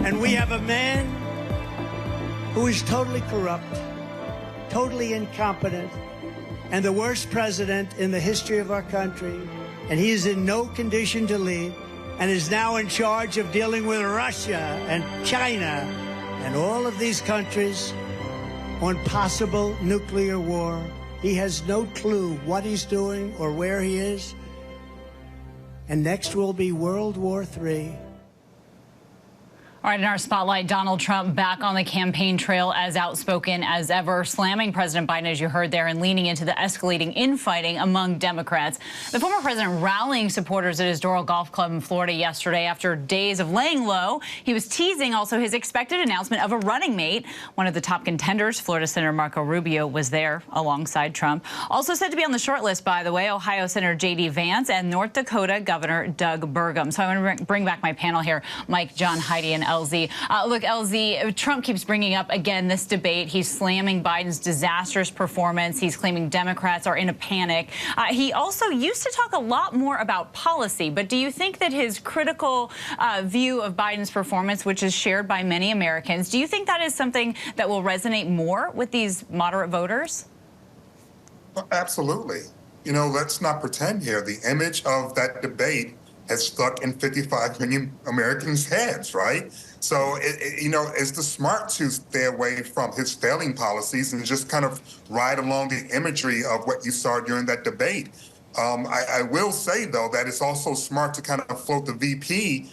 And we have a man who is totally corrupt, totally incompetent, and the worst president in the history of our country. And he is in no condition to lead, and is now in charge of dealing with Russia and China and all of these countries on possible nuclear war. He has no clue what he's doing or where he is. And next will be World War III. All right, in our spotlight, Donald Trump back on the campaign trail as outspoken as ever, slamming President Biden, as you heard there, and leaning into the escalating infighting among Democrats. The former president rallying supporters at his Doral Golf Club in Florida yesterday after days of laying low. He was teasing also his expected announcement of a running mate. One of the top contenders, Florida Senator Marco Rubio, was there alongside Trump. Also said to be on the short list, by the way, Ohio Senator J.D. Vance and North Dakota Governor Doug Burgum. So I want to bring back my panel here, Mike, John, Heidi, and LZ. Look, LZ, Trump keeps bringing up again this debate. He's slamming Biden's disastrous performance. He's claiming Democrats are in a panic. He also used to talk a lot more about policy. But do you think that his critical view of Biden's performance, which is shared by many Americans, do you think that is something that will resonate more with these moderate voters? Absolutely. You know, let's not pretend here. The image of that debate has stuck in 55 million Americans' heads, right? So, you know, it's the smart to stay away from his failing policies and just kind of ride along the imagery of what you saw during that debate. I will say, though, that it's also smart to kind of float the VP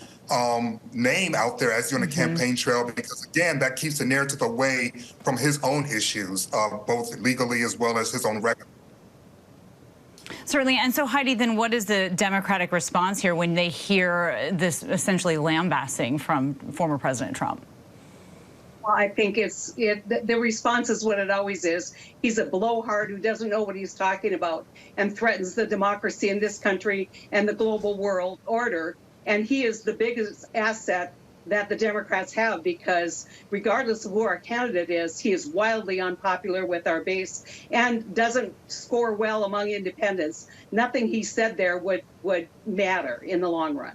name out there as you're on the campaign trail, because, again, that keeps the narrative away from his own issues, both legally as well as his own record. Certainly. And so, Heidi, then what is the Democratic response here when they hear this essentially lambasting from former President Trump? Well, I think the response is what it always is. He's a blowhard who doesn't know what he's talking about and threatens the democracy in this country and the global world order. And he is the biggest asset that the Democrats have, because regardless of who our candidate is, he is wildly unpopular with our base and doesn't score well among independents. Nothing he said there would matter in the long run.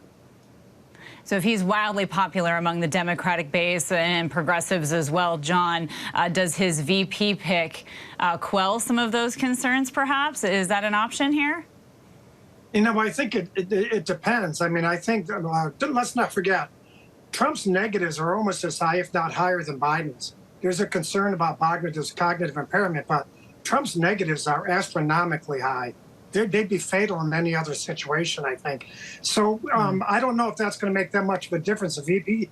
So if he's wildly popular among the Democratic base and progressives as well, John, does his VP pick quell some of those concerns, perhaps? Is that an option here? You know, I think it depends. I mean, I think, let's not forget, Trump's negatives are almost as high, if not higher, than Biden's. There's a concern about Biden's cognitive impairment, but Trump's negatives are astronomically high. They'd be fatal in any other situation, I think. So I don't know if that's going to make that much of a difference, a VP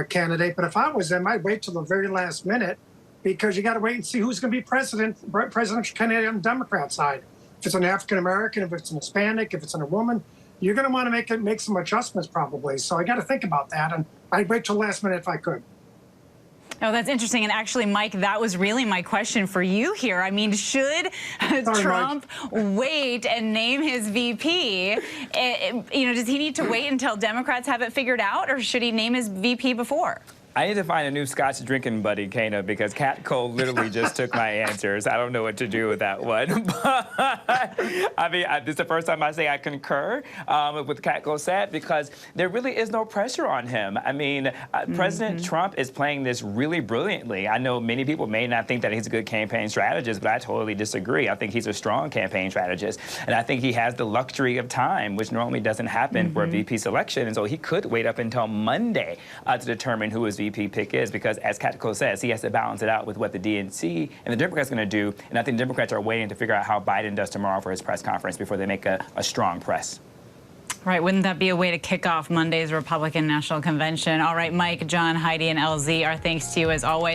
candidate. But if I was him, I'd wait till the very last minute, because you got to wait and see who's going to be presidential candidate on the Democrat side. If it's an African-American, if it's an Hispanic, if it's a woman, you're going to want to make some adjustments probably. So I got to think about that, and I'd wait till last minute if I could. Oh, that's interesting. And actually, Mike, that was really my question for you here. I mean, should Trump wait and name his VP? You know, does he need to wait until Democrats have it figured out, or should he name his VP before? I need to find a new Scotch drinking buddy, Kana, because Cat Cole literally just took my answers. I don't know what to do with that one. But, I mean, this is the first time I say I concur with what Cat Cole said, because there really is no pressure on him. I mean, President Trump is playing this really brilliantly. I know many people may not think that he's a good campaign strategist, but I totally disagree. I think he's a strong campaign strategist, and I think he has the luxury of time, which normally doesn't happen for a VP selection, and so he could wait up until Monday to determine who his VP pick is, because as Katko says, he has to balance it out with what the DNC and the Democrats are going to do, and I think Democrats are waiting to figure out how Biden does tomorrow for his press conference before they make a strong press. Right. Wouldn't that be a way to kick off Monday's Republican National Convention? All right, Mike, John, Heidi, and LZ, our thanks to you as always.